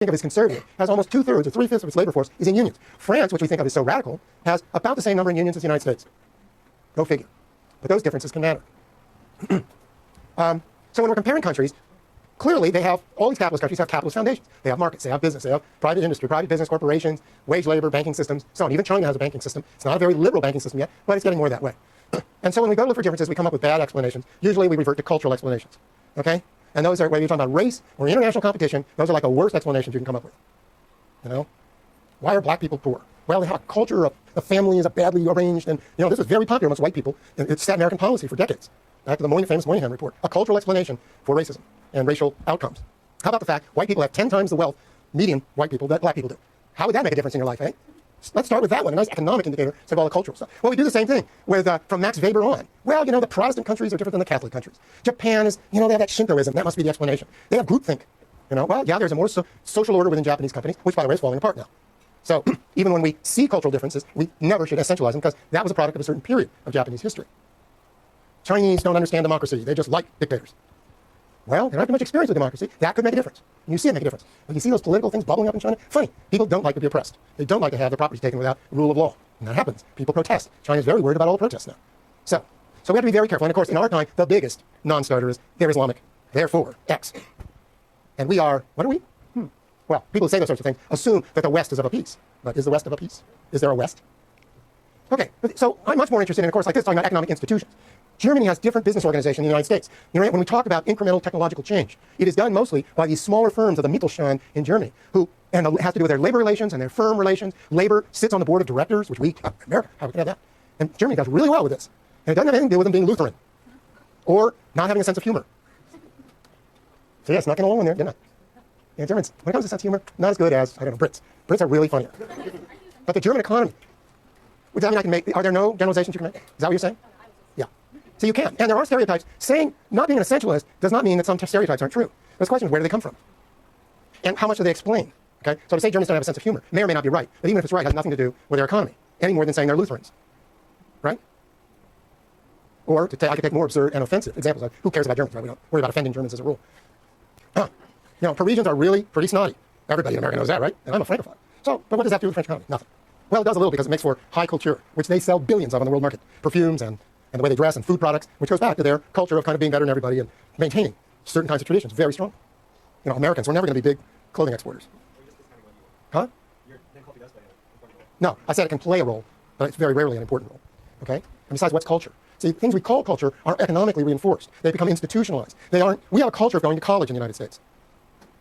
think of as conservative, has almost 2/3 or 3/5 of its labor force is in unions. France, which we think of as so radical, has about the same number in unions as the United States. Go figure. But those differences can matter. So when we're comparing countries, clearly they have, all these capitalist countries have capitalist foundations. They have markets, they have business, they have private industry, private business corporations, wage labor, banking systems, so on. Even China has a banking system. It's not a very liberal banking system yet, but it's getting more that way. And so when we go to look for differences, we come up with bad explanations. Usually we revert to cultural explanations. Okay? And those are, whether you're talking about race or international competition, those are like the worst explanations you can come up with. You know? Why are black people poor? Well, they have a culture of the family is badly arranged, and you know, this was very popular amongst white people. It's stat American policy for decades. Back to the famous Moynihan report, a cultural explanation for racism and racial outcomes. How about the fact white people have 10 times the wealth, median white people, that black people do? How would that make a difference in your life, eh? Let's start with that one, a nice economic indicator instead of all the cultural stuff. Well, we do the same thing with, from Max Weber on. Well, you know, the Protestant countries are different than the Catholic countries. Japan is, you know, they have that Shintoism. That must be the explanation. They have groupthink. You know, well, yeah, there's a more social order within Japanese companies, which, by the way, is falling apart now. So even when we see cultural differences, we never should essentialize them because that was a product of a certain period of Japanese history. Chinese don't understand democracy. They just like dictators. Well, they don't have too much experience with democracy. That could make a difference. And you see it make a difference. When you see those political things bubbling up in China, funny, people don't like to be oppressed. They don't like to have their property taken without rule of law. And that happens. People protest. China's very worried about all the protests now. So we have to be very careful. And of course, in our time, the biggest non-starter is they're Islamic. Therefore, X. And we are, what are we? Well, people who say those sorts of things assume that the West is of a piece. But is the West of a piece? Is there a West? Okay, so I'm much more interested in a course like this, talking about economic institutions. Germany has different business organization than the United States. You know, when we talk about incremental technological change, it is done mostly by these smaller firms of the Mittelstand in Germany, and it has to do with their labor relations and their firm relations. Labor sits on the board of directors, which America, how we can have that? And Germany does really well with this. And it doesn't have anything to do with them being Lutheran or not having a sense of humor. So yes, not getting along in there, didn't I? Yeah, Germans, when it comes to sense of humor, not as good as, I don't know, Brits. Brits are really funnier. But the German economy, would that mean I can make, are there no generalizations you can make? Is that what you're saying? Yeah. So you can. And there are stereotypes. Saying not being an essentialist does not mean that some stereotypes aren't true. The question is, where do they come from? And how much do they explain? Okay? So to say Germans don't have a sense of humor may or may not be right. But even if it's right, it has nothing to do with their economy, any more than saying they're Lutherans. Right? Or I could take more absurd and offensive examples of who cares about Germans, right? We don't worry about offending Germans as a rule. You know, Parisians are really pretty snotty. Everybody in America knows that, right? And I'm a Francophile. So, but what does that do with the French economy? Nothing. Well, it does a little because it makes for high couture, which they sell billions of on the world market. Perfumes and the way they dress and food products, which goes back to their culture of kind of being better than everybody and maintaining certain kinds of traditions. Very strong. You know, Americans, we're never going to be big clothing exporters. Huh? No, I said it can play a role, but it's very rarely an important role. Okay? And besides, what's culture? See, things we call culture are economically reinforced. They become institutionalized. We have a culture of going to college in the United States,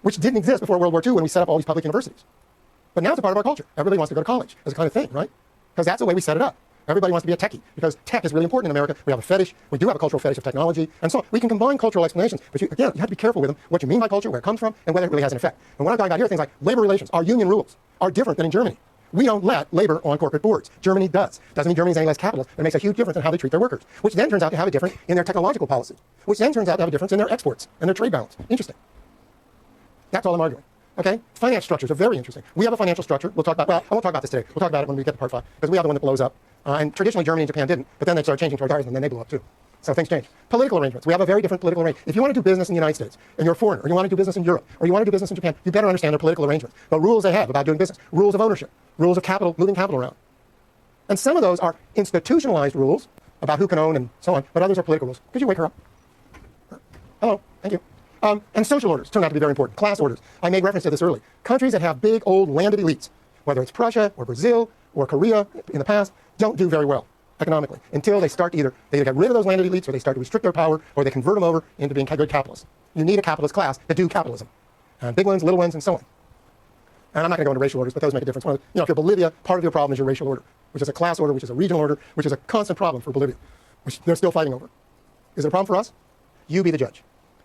which didn't exist before World War II when we set up all these public universities. But now it's a part of our culture. Everybody wants to go to college as a kind of thing, right? Because that's the way we set it up. Everybody wants to be a techie because tech is really important in America. We have a fetish. We do have a cultural fetish of technology. And so we can combine cultural explanations. But you have to be careful with them, what you mean by culture, where it comes from, and whether it really has an effect. And what I'm talking about here are things like labor relations. Our union rules are different than in Germany. We don't let labor on corporate boards. Germany does. Doesn't mean Germany is any less capitalist, but it makes a huge difference in how they treat their workers, which then turns out to have a difference in their technological policy, which then turns out to have a difference in their exports and their trade balance. Interesting. That's all I'm arguing. Okay? Finance structures are very interesting. We have a financial structure. We'll talk about, well, I won't talk about this today. We'll talk about it when we get to part 5, because we have the one that blows up. And traditionally Germany and Japan didn't, but then they started changing towards ours, and then they blew up too. So things change. Political arrangements. We have a very different political arrangement. If you want to do business in the United States, and you're a foreigner, or you want to do business in Europe, or you want to do business in Japan, you better understand their political arrangements. The rules they have about doing business, rules of ownership, rules of capital, moving capital around. And some of those are institutionalized rules about who can own and so on, but others are political rules. Could you wake her up? Hello, thank you. And social orders turn out to be very important. Class orders. I made reference to this early. Countries that have big, old, landed elites, whether it's Prussia or Brazil or Korea in the past, don't do very well economically until they start to either get rid of those landed elites, or they start to restrict their power, or they convert them over into being good capitalists. You need a capitalist class to do capitalism. Big ones, little ones, and so on. And I'm not going to go into racial orders, but those make a difference. You know, if you're Bolivia, part of your problem is your racial order, which is a class order, which is a regional order, which is a constant problem for Bolivia, which they're still fighting over. Is it a problem for us? You be the judge.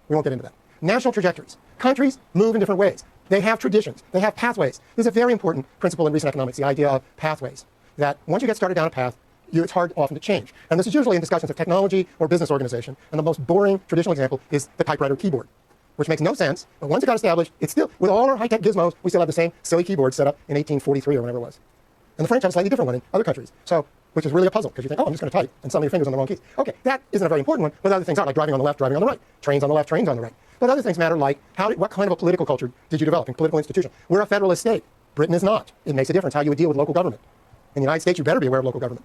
We won't get into that. National trajectories. Countries move in different ways. They have traditions. They have pathways. This is a very important principle in recent economics, the idea of pathways, that once you get started down a path, it's hard often to change. And this is usually in discussions of technology or business organization. And the most boring traditional example is the typewriter keyboard, which makes no sense. But once it got established, it's still, with all our high-tech gizmos, we still have the same silly keyboard set up in 1843 or whenever it was. And the French have a slightly different one in other countries. So, which is really a puzzle, because you think, oh, I'm just going to type, and some of your fingers on the wrong keys. Okay, that isn't a very important one, but other things are, like driving on the left, driving on the right. Trains on the left, trains on the right. But other things matter, like what kind of a political culture did you develop in political institution? We're a federalist state. Britain is not. It makes a difference how you would deal with local government. In the United States, you better be aware of local government.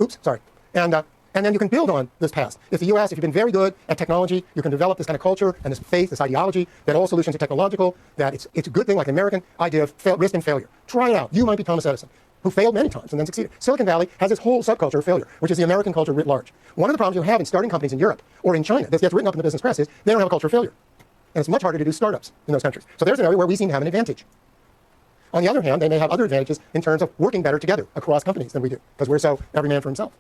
Oops, sorry. And then you can build on this past. If the U.S., if you've been very good at technology, you can develop this kind of culture and this faith, this ideology that all solutions are technological, that it's a good thing, like the American idea of risk and failure. Try it out. You might be Thomas Edison, who failed many times and then succeeded. Silicon Valley has this whole subculture of failure, which is the American culture writ large. One of the problems you have in starting companies in Europe or in China that gets written up in the business press is they don't have a culture of failure. And it's much harder to do startups in those countries. So there's an area where we seem to have an advantage. On the other hand, they may have other advantages in terms of working better together across companies than we do, because we're so every man for himself.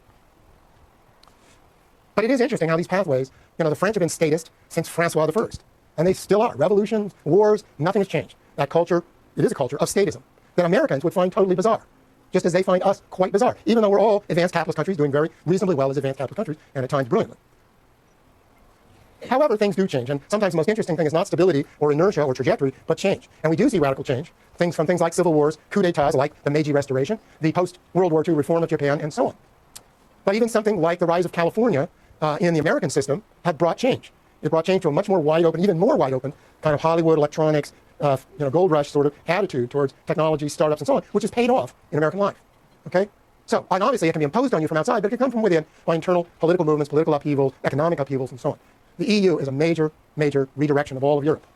But it is interesting how these pathways, the French have been statist since Francois I, and they still are. Revolutions, wars, nothing has changed. That culture, it is a culture of statism that Americans would find totally bizarre, just as they find us quite bizarre, even though we're all advanced capitalist countries doing very reasonably well as advanced capitalist countries, and at times brilliantly. However, things do change, and sometimes the most interesting thing is not stability or inertia or trajectory, but change. And we do see radical change, things like civil wars, coup d'etats like the Meiji Restoration, the post-World War II reform of Japan, and so on. But even something like the rise of California in the American system had brought change. It brought change to a much more wide open, even more wide open, kind of Hollywood, electronics, gold rush sort of attitude towards technology, startups, and so on, which has paid off in American life. Okay? So, and obviously it can be imposed on you from outside, but it can come from within by internal political movements, political upheavals, economic upheavals, and so on. The EU is a major, major redirection of all of Europe.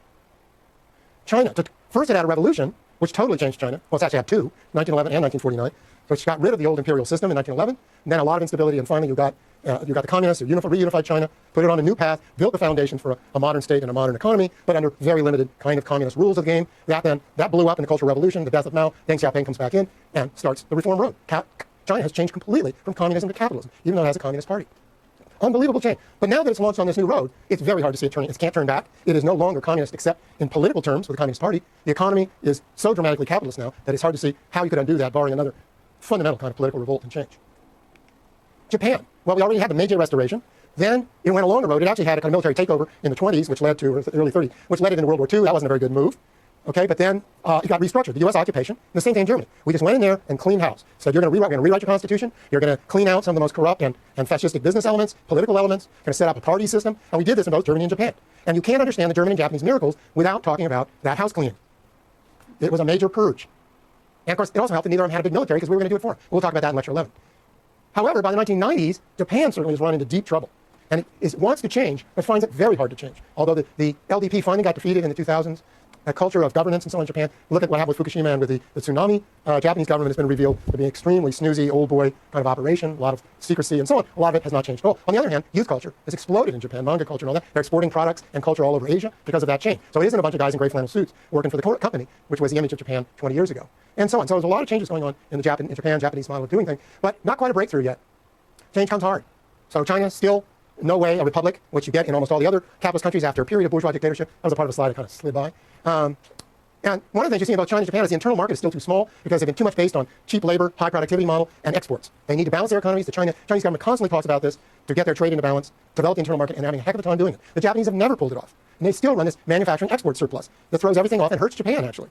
China, first it had a revolution, which totally changed China. Well, it's actually had two, 1911 and 1949. So it got rid of the old imperial system in 1911, and then a lot of instability, and finally you got the communists who reunified China, put it on a new path, built the foundation for a modern state and a modern economy, but under very limited kind of communist rules of the game. That blew up in the Cultural Revolution, the death of Mao. Deng Xiaoping comes back in and starts the reform road. China has changed completely from communism to capitalism, even though it has a communist party. Unbelievable change. But now that it's launched on this new road, it's very hard to see it turning. It can't turn back. It is no longer communist except in political terms with the Communist Party. The economy is so dramatically capitalist now that it's hard to see how you could undo that, barring another fundamental kind of political revolt and change. Japan. Well, we already had the Meiji Restoration. Then it went along the road. It actually had a kind of military takeover in the 20s, which led to the early 30s, which led it into World War II. That wasn't a very good move. Okay, but then it got restructured. The U.S. occupation, and the same thing in Germany. We just went in there and cleaned house. Said, you're going to rewrite your constitution. You're going to clean out some of the most corrupt and fascistic business elements, political elements. Going to set up a party system. And we did this in both Germany and Japan. And you can't understand the German and Japanese miracles without talking about that house cleaning. It was a major purge. And of course, it also helped that neither of them had a big military because we were going to do it for them. We'll talk about that in Lecture 11. However, by the 1990s, Japan certainly has run into deep trouble. And it wants to change, but finds it very hard to change. Although the LDP finally got defeated in the 2000s, a culture of governance and so on in Japan. Look at what happened with Fukushima and with the tsunami. Japanese government has been revealed to be an extremely snoozy, old boy kind of operation, a lot of secrecy and so on. A lot of it has not changed at all. On the other hand, youth culture has exploded in Japan, manga culture and all that. They're exporting products and culture all over Asia because of that change. So it isn't a bunch of guys in gray flannel suits working for the company, which was the image of Japan 20 years ago, and so on. So there's a lot of changes going on in Japan, Japanese model of doing things, but not quite a breakthrough yet. Change comes hard. So China still no way a republic, which you get in almost all the other capitalist countries after a period of bourgeois dictatorship. That was a part of a slide that kind of slid by. And one of the things you see about China and Japan is the internal market is still too small because they've been too much based on cheap labor, high productivity model, and exports. They need to balance their economies. The Chinese government constantly talks about this to get their trade into balance, develop the internal market, and having a heck of a time doing it. The Japanese have never pulled it off. And they still run this manufacturing export surplus that throws everything off and hurts Japan, actually,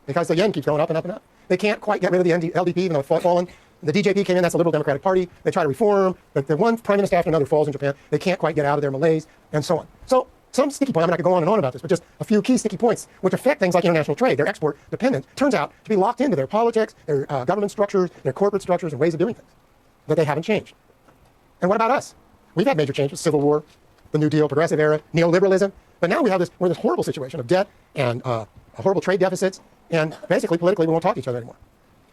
because the yen keeps going up and up and up. They can't quite get rid of the LDP, even though it's fallen. The DJP came in, that's the Liberal Democratic Party. They try to reform, but the one prime minister after another falls in Japan. They can't quite get out of their malaise, and so on. So some sticky points, I'm not going to go on and on about this, but just a few key sticky points which affect things like international trade, their export dependence, turns out to be locked into their politics, their government structures, their corporate structures, and ways of doing things that they haven't changed. And what about us? We've had major changes, Civil War, the New Deal, Progressive Era, neoliberalism, but now we're in this horrible situation of debt and horrible trade deficits, and basically politically we won't talk to each other anymore.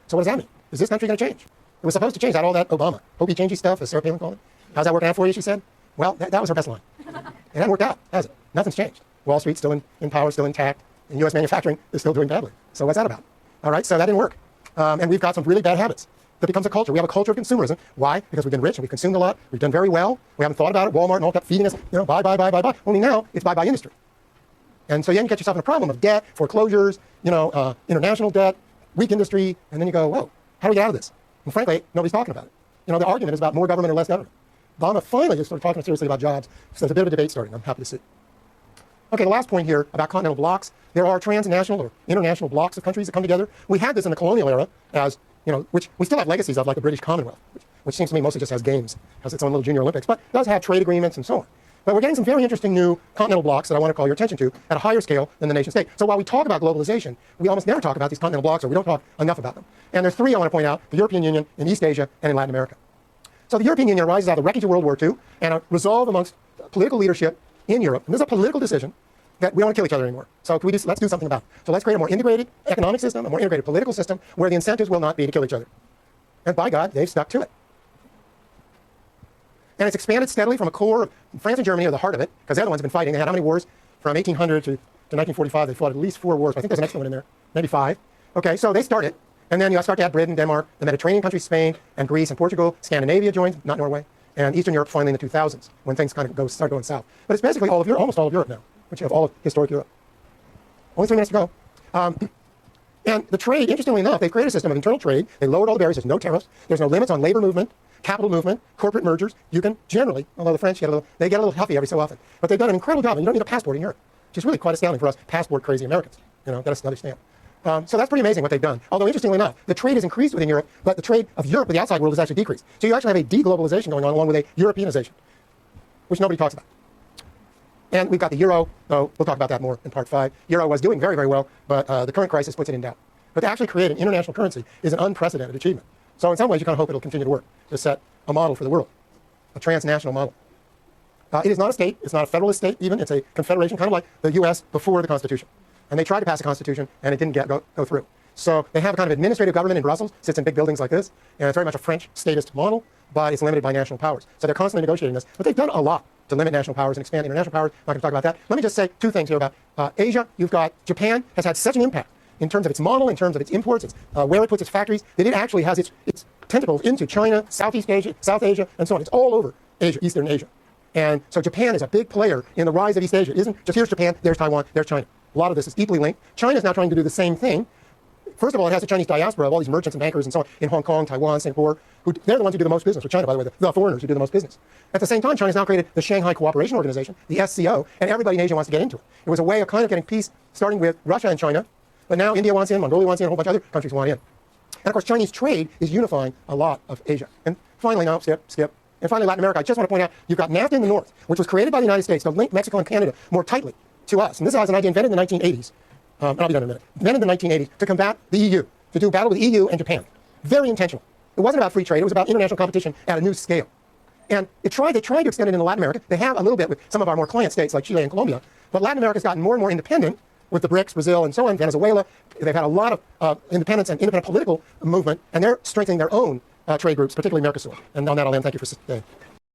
So what does that mean? Is this country going to change? It was supposed to change. All that Obama. Hope he changey stuff, as Sarah Palin called it. How's that working out for you, she said? Well, that was her best line. It hasn't worked out, has it? Nothing's changed. Wall Street's still in power, still intact, and U.S. manufacturing is still doing badly. So what's that about? All right, so that didn't work. And we've got some really bad habits. That becomes a culture. We have a culture of consumerism. Why? Because we've been rich and we've consumed a lot. We've done very well. We haven't thought about it. Walmart and all kept feeding us, buy, buy, buy, buy, buy. Only now it's buy industry. And so then you get yourself in a problem of debt, foreclosures, international debt, weak industry, and then you go, whoa, how do we get out of this? And frankly, nobody's talking about it. The argument is about more government or less government. Obama finally just started talking seriously about jobs, so there's a bit of a debate starting. I'm happy to see. Okay, the last point here about continental blocks. There are transnational or international blocks of countries that come together. We had this in the colonial era as, which we still have legacies of, like the British Commonwealth, which seems to me mostly just has games, has its own little junior Olympics, but does have trade agreements and so on. But we're getting some very interesting new continental blocks that I want to call your attention to at a higher scale than the nation state. So while we talk about globalization, we almost never talk about these continental blocks, or we don't talk enough about them. And there's three I want to point out: the European Union, in East Asia, and in Latin America. So the European Union arises out of the wreckage of World War II and a resolve amongst political leadership in Europe. And this is a political decision that we don't want to kill each other anymore. So let's do something about it. So let's create a more integrated economic system, a more integrated political system, where the incentives will not be to kill each other. And by God, they've stuck to it. And it's expanded steadily from a core of France and Germany are the heart of it, because they're the ones who've been fighting. They had how many wars? From 1800 to 1945, they fought at least 4 wars. I think there's an extra one in there, maybe 5. Okay, so they started. And then you start to add Britain, Denmark, the Mediterranean countries, Spain, and Greece, and Portugal. Scandinavia joined, not Norway. And Eastern Europe finally in the 2000s, when things kind of start going south. But it's basically all of Europe, almost all of Europe now, which you have all of historic Europe. Only 3 minutes to go. And the trade, interestingly enough, they've created a system of internal trade. They lowered all the barriers. There's no tariffs. There's no limits on labor movement, capital movement, corporate mergers. You can generally, although the French get a little huffy every so often, but they've done an incredible job, and you don't need a passport in Europe, which is really quite astounding for us passport-crazy Americans. Get us another stamp. So that's pretty amazing what they've done. Although, interestingly enough, the trade has increased within Europe, but the trade of Europe with the outside world has actually decreased. So you actually have a deglobalization going on along with a Europeanization, which nobody talks about. And we've got the euro, though we'll talk about that more in part 5. Euro was doing very, very well, but the current crisis puts it in doubt. But to actually create an international currency is an unprecedented achievement. So in some ways, you kind of hope it'll continue to work, to set a model for the world, a transnational model. It is not a state. It's not a federalist state even. It's a confederation, kind of like the U.S. before the Constitution. And they tried to pass a Constitution, and it didn't go through. So they have a kind of administrative government in Brussels, sits in big buildings like this, and it's very much a French statist model, but it's limited by national powers. So they're constantly negotiating this. But they've done a lot to limit national powers and expand international powers. I'm not going to talk about that. Let me just say 2 things here about Asia. You've got Japan has had such an impact in terms of its model, in terms of its imports, where it puts its factories, that it actually has its tentacles into China, Southeast Asia, South Asia, and so on. It's all over Asia, Eastern Asia. And so Japan is a big player in the rise of East Asia. It isn't just here's Japan, there's Taiwan, there's China. A lot of this is deeply linked. China's now trying to do the same thing. First of all, it has a Chinese diaspora of all these merchants and bankers and so on in Hong Kong, Taiwan, Singapore, they're the ones who do the most business with China, by the way, the foreigners who do the most business. At the same time, China's now created the Shanghai Cooperation Organization, the SCO, and everybody in Asia wants to get into it. It was a way of kind of getting peace, starting with Russia and China, but now India wants in, Mongolia wants in, a whole bunch of other countries want in. And of course, Chinese trade is unifying a lot of Asia. And finally, now, skip. And finally, Latin America. I just want to point out, you've got NAFTA in the north, which was created by the United States to link Mexico and Canada more tightly to us. And this is an idea invented in the 1980s. And I'll be done in a minute. Invented in the 1980s to combat the EU, to do battle with the EU and Japan. Very intentional. It wasn't about free trade. It was about international competition at a new scale. And they tried to extend it into Latin America. They have a little bit with some of our more client states like Chile and Colombia. But Latin America's gotten more and more independent with the BRICS, Brazil, and so on, Venezuela. They've had a lot of independence and independent political movement, and they're strengthening their own trade groups, particularly Mercosur. And on that, I'll end. Thank you for today.